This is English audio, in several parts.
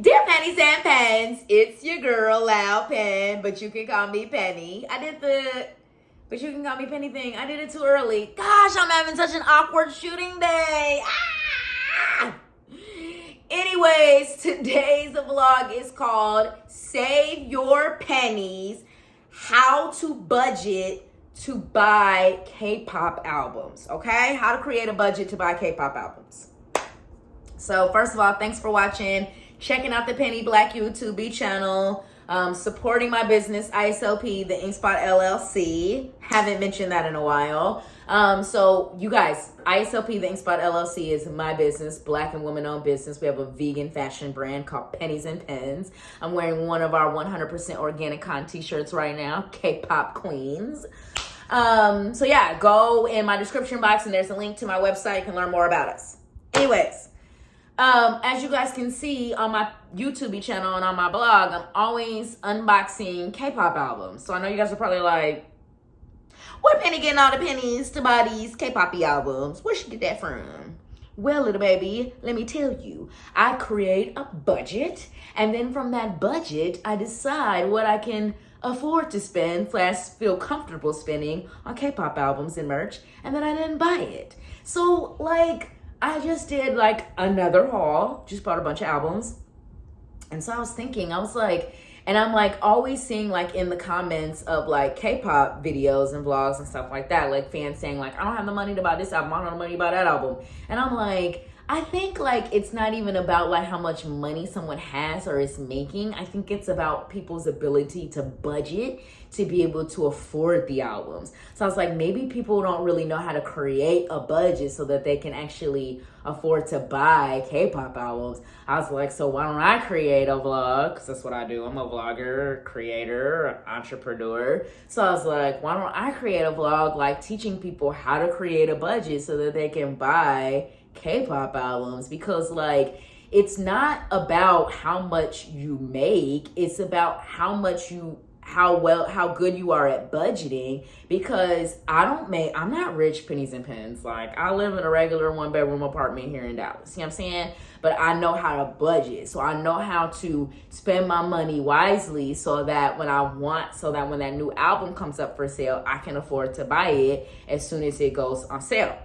Dear Pennies and Pens, it's your girl LoudPen, but you can call me Penny. But you can call me Penny thing. I did it too early. Gosh, I'm having such an awkward shooting day. Anyways, today's vlog is called Save Your Pennies, How to Budget to Buy K-pop albums, okay? How to create a budget to buy K-pop albums. So first of all, thanks for watching, checking out the Penny Black YouTube channel, supporting my business, ISLP, the InkSpot LLC. Haven't mentioned that in a while. So you guys, ISLP, the InkSpot LLC is my business, Black and woman-owned business. We have a vegan fashion brand called Pennies and Pens. I'm wearing one of our 100% organic cotton t-shirts right now, K-pop Queens. So yeah, go in my description box and there's a link to my website. You can learn more about us. Anyways. As you guys can see on my YouTube channel and on my blog, I'm always unboxing K-pop albums. So I know you guys are probably like, where Penny getting all the pennies to buy these K-pop albums? Where she get that from? Well, little baby, let me tell you. I create a budget, and then from that budget, I decide what I can afford to spend / feel comfortable spending on K-pop albums and merch, and then I didn't buy it. So, like, I just did like another haul, just bought a bunch of albums. And so I was thinking, I was like, and I'm like always seeing like in the comments of like K-pop videos and vlogs and stuff like that, like fans saying like, I don't have the money to buy this album, I don't have the money to buy that album. And I'm like, I think like it's not even about like how much money someone has or is making. I think it's about people's ability to budget to be able to afford the albums. So I was like, maybe people don't really know how to create a budget so that they can actually afford to buy K-pop albums. I was like, so why don't I create a vlog? Because that's what I do. I'm a vlogger, creator, entrepreneur. So I was like, why don't I create a vlog like teaching people how to create a budget so that they can buy K-pop albums? Because like it's not about how much you make, it's about how good you are at budgeting. Because I'm not rich pennies and pens. Like I live in a regular 1-bedroom apartment here in Dallas, you know what I'm saying? But I know how to budget, so I know how to spend my money wisely so that when that new album comes up for sale, I can afford to buy it as soon as it goes on sale.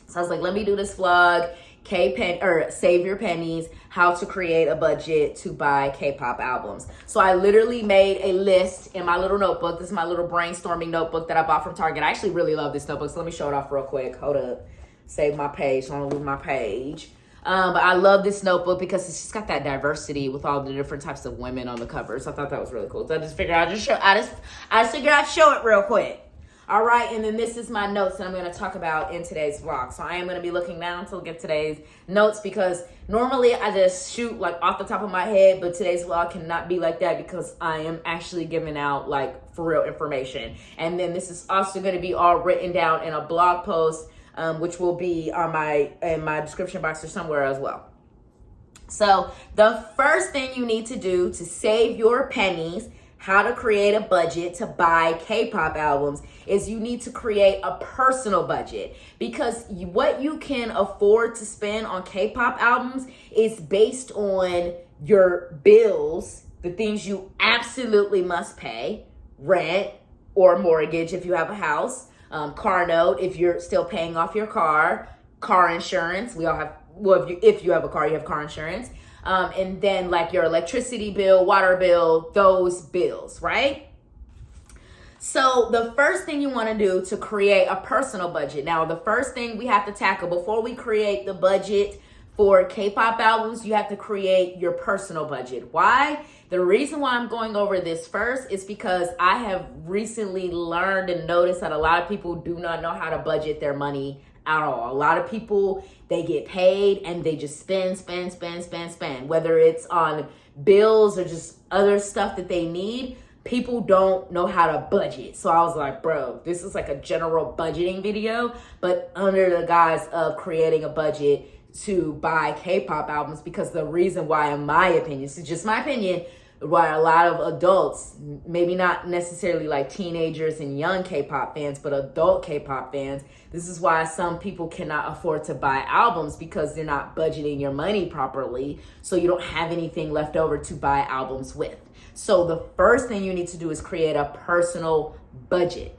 So I was like, let me do this vlog, Save Your Pennies, how to create a budget to buy K-pop albums. So I literally made a list in my little notebook. This is my little brainstorming notebook that I bought from Target. I actually really love this notebook, so let me show it off real quick. Hold up. Save my page, so I don't lose my page. But I love this notebook because it's just got that diversity with all the different types of women on the cover. So I thought that was really cool. So I just figured I'd show it real quick. All right, and then this is my notes that I'm going to talk about in today's vlog. So I am going to be looking down to get today's notes because normally I just shoot like off the top of my head, but today's vlog cannot be like that because I am actually giving out like for real information. And then this is also going to be all written down in a blog post, which will be on in my description box or somewhere as well. So the first thing you need to do to save your pennies, how to create a budget to buy K-pop albums, is you need to create a personal budget, because what you can afford to spend on K-pop albums is based on your bills, the things you absolutely must pay, rent or mortgage if you have a house, car note if you're still paying off your car insurance. We all have, well, if you have a car, you have car insurance. And then like your electricity bill, water bill, those bills, right? So the first thing you want to do to create a personal budget. Now, the first thing we have to tackle before we create the budget for K-pop albums, you have to create your personal budget. Why? The reason why I'm going over this first is because I have recently learned and noticed that a lot of people do not know how to budget their money at all. A lot of people, they get paid and they just spend, whether it's on bills or just other stuff that they need. People don't know how to budget. So I was like, bro, this is like a general budgeting video, but under the guise of creating a budget to buy K-pop albums, because the reason why, in my opinion, this is just my opinion, why a lot of adults, maybe not necessarily like teenagers and young K-pop fans, but adult K-pop fans, this is why some people cannot afford to buy albums, because they're not budgeting your money properly. So you don't have anything left over to buy albums with. So the first thing you need to do is create a personal budget.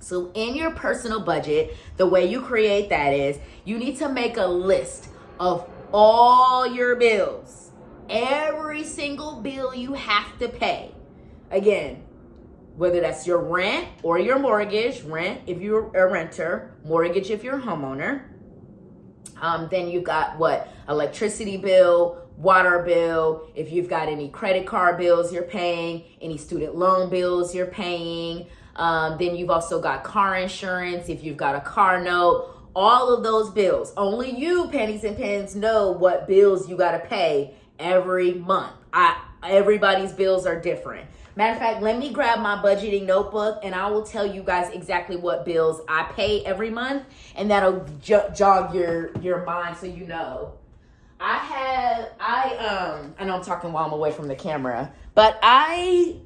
So in your personal budget, the way you create that is you need to make a list of all your bills, every single bill you have to pay. Again, whether that's your rent or your mortgage, rent if you're a renter, mortgage if you're a homeowner. Then you've got what? Electricity bill, water bill, if you've got any credit card bills you're paying, any student loan bills you're paying. Then you've also got car insurance, if you've got a car note, all of those bills. Only you, Pennies and Pens, know what bills you got to pay every month. Everybody's bills are different. Matter of fact, let me grab my budgeting notebook and I will tell you guys exactly what bills I pay every month, and that'll jog your mind so you know. I know I'm talking while I'm away from the camera, but I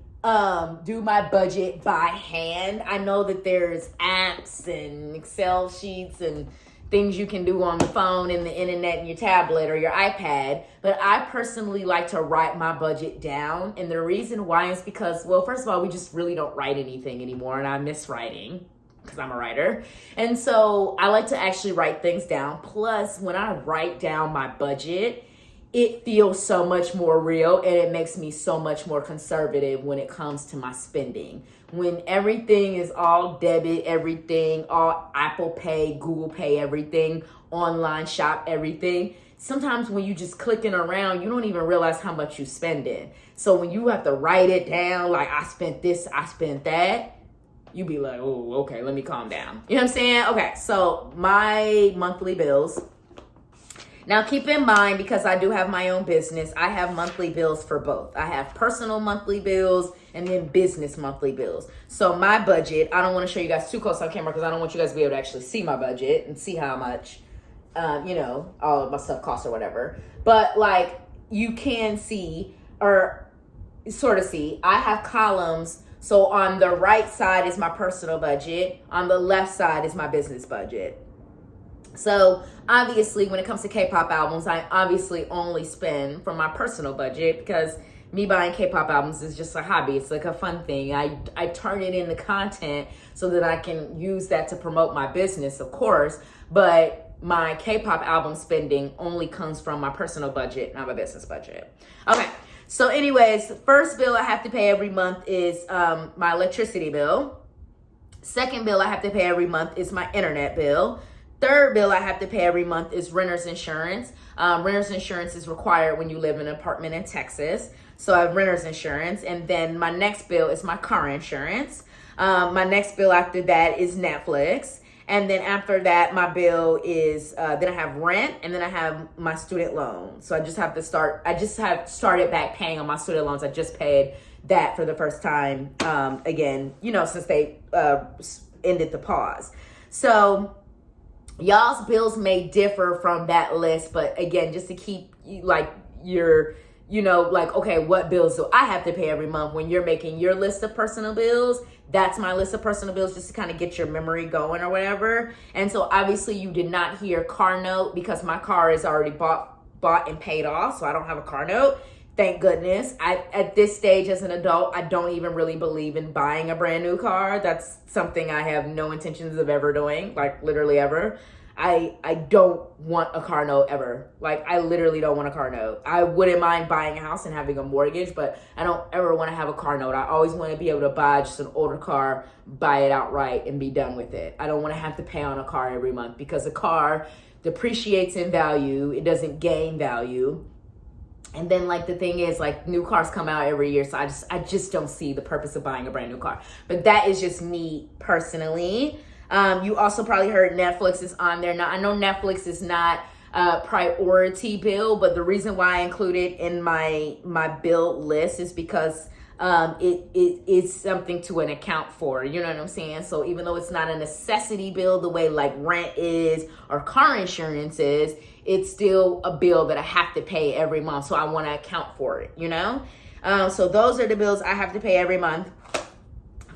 do my budget by hand. I know that there's apps and Excel sheets and things you can do on the phone and the internet and your tablet or your iPad, but I personally like to write my budget down. And the reason why is because, well, first of all, we just really don't write anything anymore, and I miss writing because I'm a writer. And so I like to actually write things down. Plus, when I write down my budget, it feels so much more real, and it makes me so much more conservative when it comes to my spending. When everything is all debit, everything, all Apple Pay, Google Pay, everything, online shop, everything, sometimes when you just clicking around, you don't even realize how much you spending. So when you have to write it down, like I spent this, I spent that, you be like, oh, okay, let me calm down. You know what I'm saying? Okay, so my monthly bills. Now, keep in mind, because I do have my own business, I have monthly bills for both. I have personal monthly bills and then business monthly bills. So my budget, I don't want to show you guys too close on camera because I don't want you guys to be able to actually see my budget and see how much, all of my stuff costs or whatever. But like you can see, or sort of see, I have columns. So on the right side is my personal budget. On the left side is my business budget. So obviously when it comes to K-pop albums, I obviously only spend from my personal budget because me buying K-pop albums is just a hobby. It's like a fun thing. I turn it into content so that I can use that to promote my business, of course. But my K-pop album spending only comes from my personal budget, not my business budget. Okay. So anyways, the first bill I have to pay every month is my electricity bill. Second bill I have to pay every month is my internet bill. Third bill I have to pay every month is renter's insurance. Renter's insurance is required when you live in an apartment in Texas. So I have renter's insurance. And then my next bill is my car insurance. My next bill after that is Netflix. And then after that, my bill is, then I have rent, and then I have my student loan. So I just have started back paying on my student loans. I just paid that for the first time, again, since they ended the pause. So y'all's bills may differ from that list, but again, just to keep okay, what bills do I have to pay every month? When you're making your list of personal bills, that's my list of personal bills, just to kind of get your memory going or whatever. And so obviously you did not hear car note because my car is already bought and paid off, so I don't have a car note. Thank goodness. At this stage as an adult, I don't even really believe in buying a brand new car. That's something I have no intentions of ever doing, like literally ever. I don't want a car note ever. Like, I literally don't want a car note. I wouldn't mind buying a house and having a mortgage, but I don't ever want to have a car note. I always want to be able to buy just an older car, buy it outright, and be done with it. I don't want to have to pay on a car every month because a car depreciates in value. It doesn't gain value. And then, the thing is, new cars come out every year, so I just don't see the purpose of buying a brand new car. But that is just me personally. You also probably heard Netflix is on there. Now, I know Netflix is not a priority bill, but the reason why I include it in my bill list is because it is something to an account for. You know what I'm saying? So even though it's not a necessity bill the way rent is or car insurance is, it's still a bill that I have to pay every month. So I want to account for it, So those are the bills I have to pay every month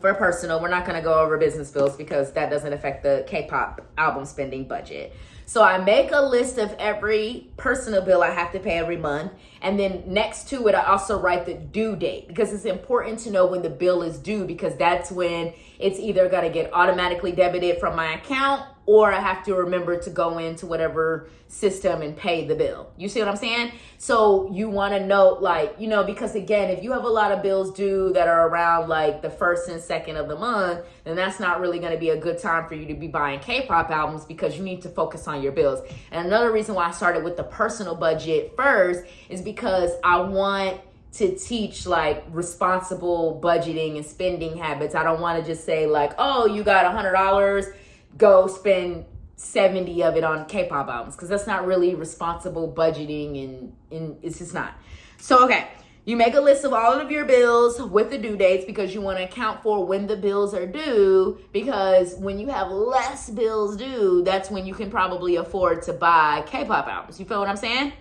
for personal. We're not going to go over business bills because that doesn't affect the K-pop album spending budget. So I make a list of every personal bill I have to pay every month. And then next to it, I also write the due date, because it's important to know when the bill is due, because that's when it's either going to get automatically debited from my account, or I have to remember to go into whatever system and pay the bill. You see what I'm saying? So you want to note, like, you know, because again, if you have a lot of bills due that are around like the 1st and 2nd of the month, then that's not really going to be a good time for you to be buying K-pop albums, because you need to focus on your bills. And another reason why I started with the personal budget first is because I want to teach like responsible budgeting and spending habits. I don't want to just say like, oh, you got $100, go spend 70 of it on K-pop albums, because that's not really responsible budgeting, and it's just not. So, okay, you make a list of all of your bills with the due dates, because you want to account for when the bills are due, because when you have less bills due, that's when you can probably afford to buy K-pop albums. You feel what I'm saying?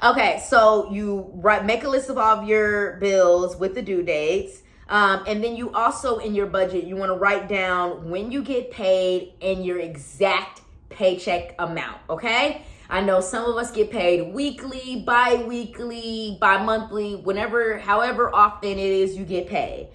Okay, so you make a list of all of your bills with the due dates. And then you also, in your budget, you want to write down when you get paid and your exact paycheck amount, okay? I know some of us get paid weekly, bi-weekly, bi-monthly, however often it is you get paid.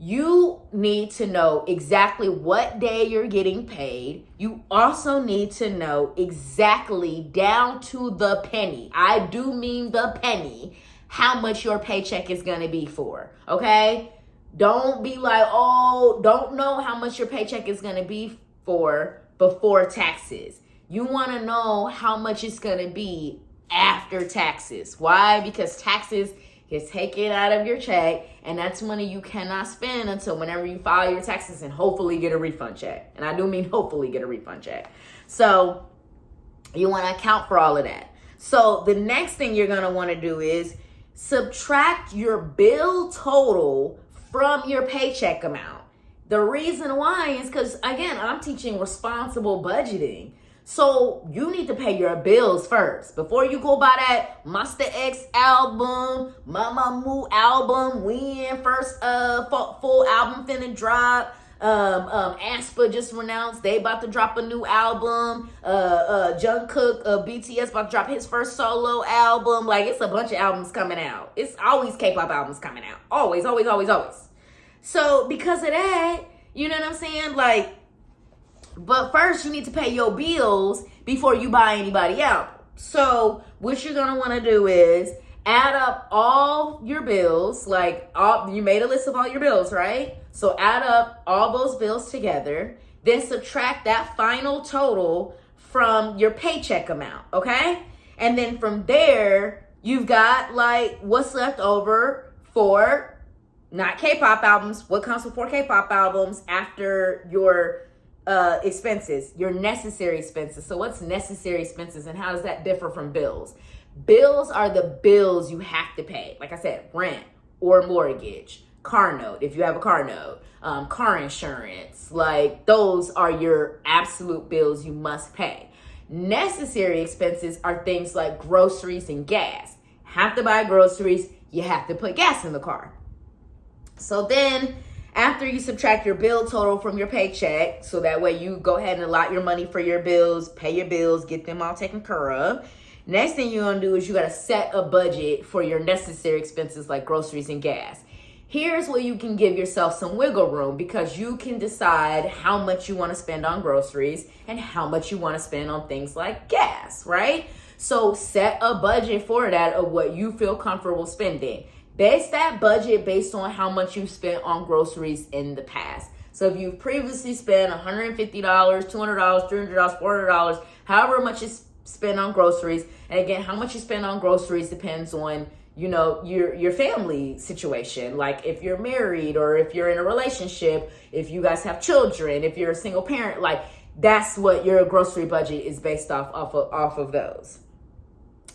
You need to know exactly what day you're getting paid. You also need to know exactly down to the penny. I do mean the penny, how much your paycheck is going to be for, okay? Don't be like, oh, don't know how much your paycheck is going to be for before taxes. You want to know how much it's going to be after taxes. Why? Because taxes get taken out of your check, and that's money you cannot spend until whenever you file your taxes and hopefully get a refund check. And I do mean hopefully get a refund check. So you want to account for all of that. So the next thing you're going to want to do is subtract your bill total from your paycheck amount. The reason why is because, again, I'm teaching responsible budgeting. So you need to pay your bills first. Before you go buy that Monster X album, Mama Moo album, when first full album finna drop. aespa just announced they about to drop a new album. Jungkook, BTS about to drop his first solo album. Like, it's a bunch of albums coming out. It's always K-pop albums coming out. Always, always, always, always. So because of that, you know what I'm saying? Like, but first you need to pay your bills before you buy anybody out. So what you're gonna want to do is add up all your bills. You made a list of all your bills, right? So add up all those bills together, then subtract that final total from your paycheck amount, okay? And then from there, you've got like what's left over for not K-pop albums. What comes before K-pop albums after your expenses, your necessary expenses. So what's necessary expenses and how does that differ from bills? Bills are the bills you have to pay. Like I said, rent or mortgage, car note, if you have a car note, car insurance, like those are your absolute bills you must pay. Necessary expenses are things like groceries and gas. Have to buy groceries, you have to put gas in the car. So then after you subtract your bill total from your paycheck, so that way you go ahead and allot your money for your bills, pay your bills, get them all taken care of. Next thing you're gonna do is you gotta set a budget for your necessary expenses like groceries and gas. Here's where you can give yourself some wiggle room, because you can decide how much you wanna spend on groceries and how much you wanna spend on things like gas, right? So set a budget for that of what you feel comfortable spending. Base that budget based on how much you spent on groceries in the past. So if you've previously spent $150, $200, $300, $400, however much you spend on groceries, and again, how much you spend on groceries depends on, you know, your family situation. Like if you're married or if you're in a relationship, if you guys have children, if you're a single parent, like that's what your grocery budget is based off of those.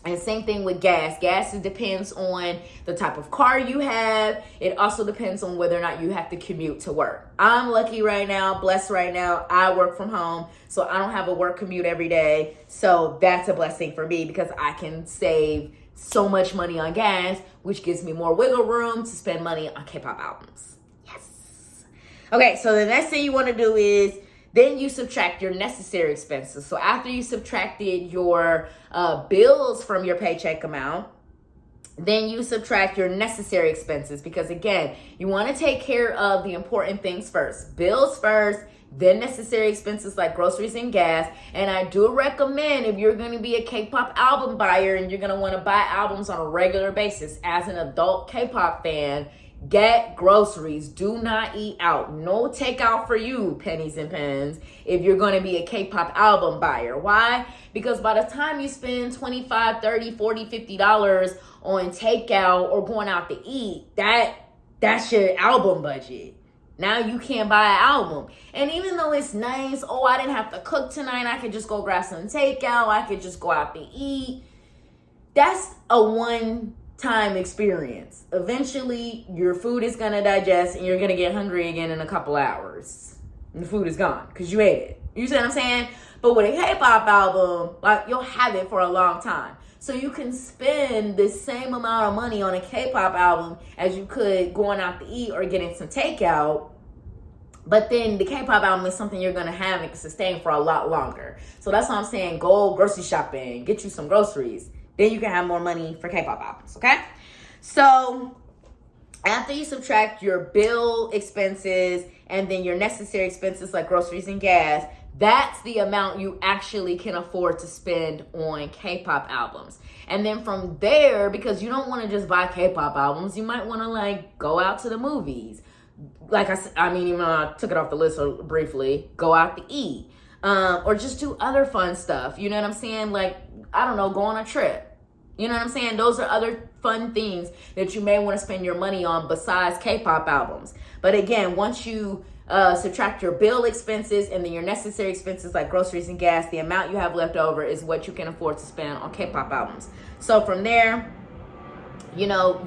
And same thing with gas. Gas, it depends on the type of car you have. It also depends on whether or not you have to commute to work. I'm lucky right now, blessed right now. I work from home, so I don't have a work commute every day. So that's a blessing for me because I can save so much money on gas, which gives me more wiggle room to spend money on K-pop albums. Yes. Okay, so the next thing you want to do is then you subtract your necessary expenses. So after you subtracted your bills from your paycheck amount, then you subtract your necessary expenses, because again, you want to take care of the important things first. Bills first, then necessary expenses like groceries and gas. And I do recommend, if you're going to be a K-pop album buyer and you're going to want to buy albums on a regular basis as an adult K-pop fan, get groceries. Do not eat out. No takeout for you, pennies and pens, if you're going to be a K-pop album buyer. Why? Because by the time you spend $25, $30, $40, $50 on takeout or going out to eat, that's your album budget. Now you can't buy an album. And even though it's nice, oh, I didn't have to cook tonight, I could just go grab some takeout, I could just go out to eat. That's a one-time experience. Eventually, your food is going to digest and you're going to get hungry again in a couple hours. And the food is gone because you ate it. You see what I'm saying? But with a K-pop album, like, you'll have it for a long time. So you can spend the same amount of money on a K-pop album as you could going out to eat or getting some takeout. But then the K-pop album is something you're going to have and can sustain for a lot longer. So that's why I'm saying go grocery shopping, get you some groceries. Then you can have more money for K-pop albums, okay? So after you subtract your bill expenses and then your necessary expenses like groceries and gas, that's the amount you actually can afford to spend on K-pop albums. And then from there, because you don't want to just buy K-pop albums, you might want to like go out to the movies. Like I mean, even though I took it off the list briefly, go out to eat. Or just do other fun stuff. You know what I'm saying? Like, I don't know, go on a trip. You know what I'm saying? Those are other fun things that you may want to spend your money on besides K-pop albums. But again, once you subtract your bill expenses and then your necessary expenses like groceries and gas, the amount you have left over is what you can afford to spend on K-pop albums. So from there, you know,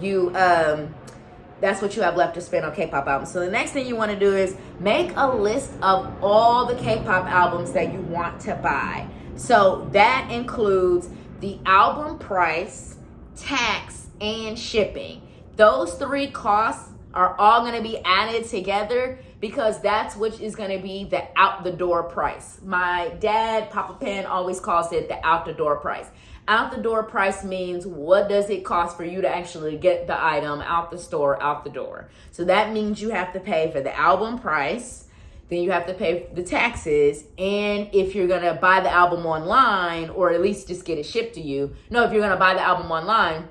that's what you have left to spend on K-pop albums. So the next thing you want to do is make a list of all the K-pop albums that you want to buy. So that includes the album price, tax, and shipping. Those three costs are all going to be added together because that's what is going to be the out the door price. My dad, Papa Pen, always calls it the out the door price. Out the door price means what does it cost for you to actually get the item out the store, out the door. So that means you have to pay for the album price, then you have to pay the taxes, and if you're going to buy the album online, or at least just get it shipped to you. No, if you're going to buy the album online,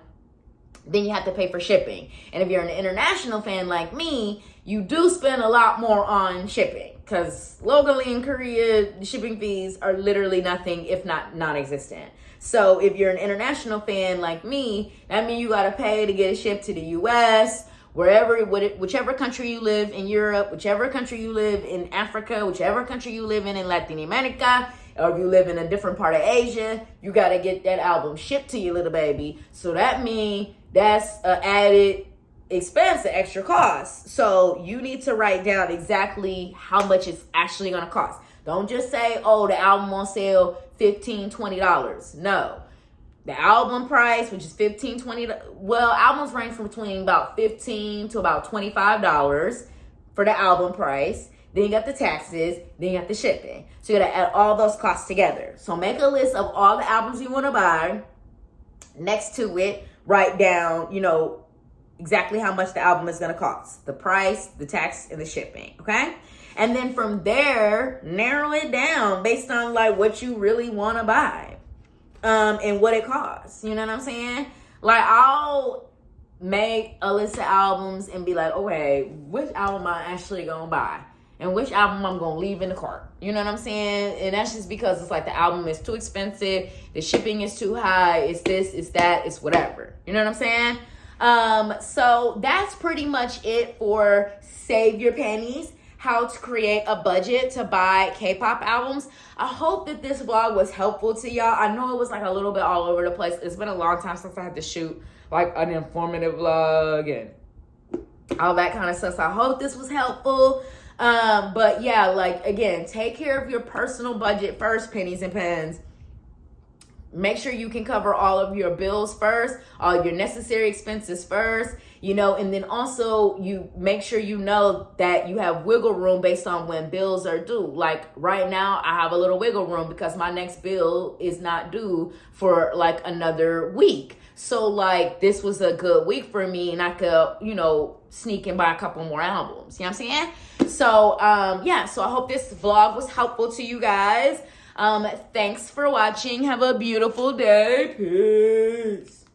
then you have to pay for shipping. And if you're an international fan like me, you do spend a lot more on shipping because locally in Korea, the shipping fees are literally nothing, if not non-existent. So if you're an international fan like me, that means you got to pay to get it shipped to the US, whichever country you live in Europe, whichever country you live in Africa, whichever country you live in Latin America, or if you live in a different part of Asia, you got to get that album shipped to you, little baby. So that means that's an added expense, an extra cost. So you need to write down exactly how much it's actually going to cost. Don't just say, oh, the album on sale, $15, $20. No. The album price, which is $15, $20. Well, albums range from between about $15 to about $25 for the album price. Then you got the taxes, then you got the shipping. So you got to add all those costs together. So make a list of all the albums you want to buy. Next to it, write down, exactly how much the album is going to cost. The price, the tax, and the shipping, okay? And then from there, narrow it down based on like what you really want to buy and what it costs. You know what I'm saying? Like, I'll make a list of albums and be like, okay, which album am I actually going to buy? And which album I'm going to leave in the cart. You know what I'm saying? And that's just because it's like the album is too expensive. The shipping is too high. It's this, it's that, it's whatever. You know what I'm saying? So that's pretty much it for Save Your Pennies, how to create a budget to buy K-pop albums. I hope that this vlog was helpful to y'all. I know it was like a little bit all over the place. It's been a long time since I had to shoot like an informative vlog and all that kind of stuff. So I hope this was helpful. But yeah, like, again, take care of your personal budget first, pennies and pens. make sure you can cover all of your bills first, all your necessary expenses first, you know, and then also you make sure you know that you have wiggle room based on when bills are due. Like right now, I have a little wiggle room because my next bill is not due for like another week. So like this was a good week for me, and I could, you know, sneak and buy a couple more albums. You know what I'm saying? So yeah, so I hope this vlog was helpful to you guys. Thanks for watching. Have a beautiful day. Peace.